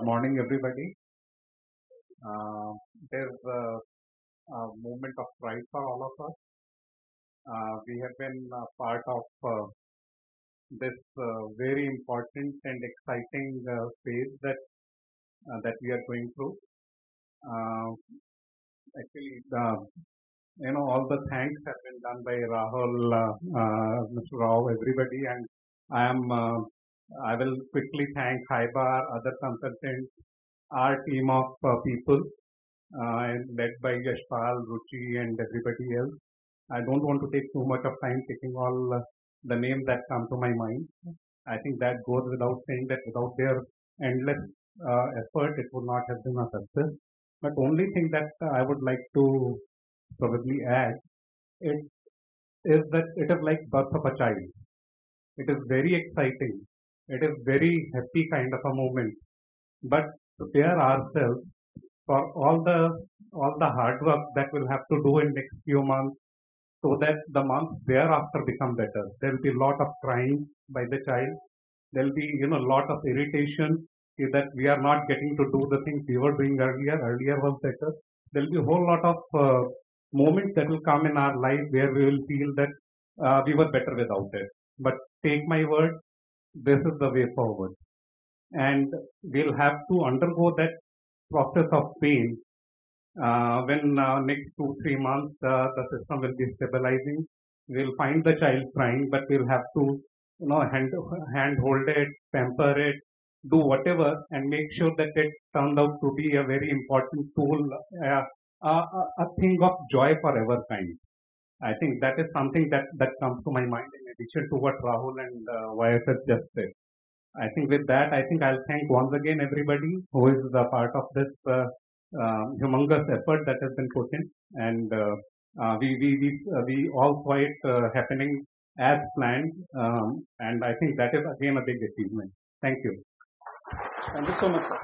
Good morning, everybody. There's a moment of pride for all of us. We have been part of this very important and exciting phase that we are going through. Uh, Actually, all the thanks have been done by Rahul, Mr. Rao, everybody, and I am. I will quickly thank Haibar, other consultants, our team of people led by Yashpal, Ruchi, and everybody else. I don't want to take too much of time taking all the names that come to my mind. I think that goes without saying that without their endless effort, it would not have been a success. But only thing that I would like to probably add it is that it is like birth of a child. It is very exciting. It is very happy kind of a moment. But prepare ourselves for all the hard work that we'll have to do in next few months so that the months thereafter become better. There will be a lot of crying by the child. There will be a lot of irritation that we are not getting to do the things we were doing earlier. Earlier was better. There will be a whole lot of moments that will come in our life where we will feel that we were better without it. But take my word, this is the way forward, and we'll have to undergo that process of pain when next 2 3 months the system will be stabilizing. We'll find the child crying, but we'll have to hand hold it, pamper it, do whatever, and make sure that it turned out to be a very important tool, a thing of joy for ever kind. I think that is something that comes to my mind in addition to what Rahul and YSS just said. I think with that, I think I'll thank once again everybody who is a part of this humongous effort that has been put in, and we all saw it happening as planned, and I think that is again a big achievement. Thank you. Thank you so much, sir.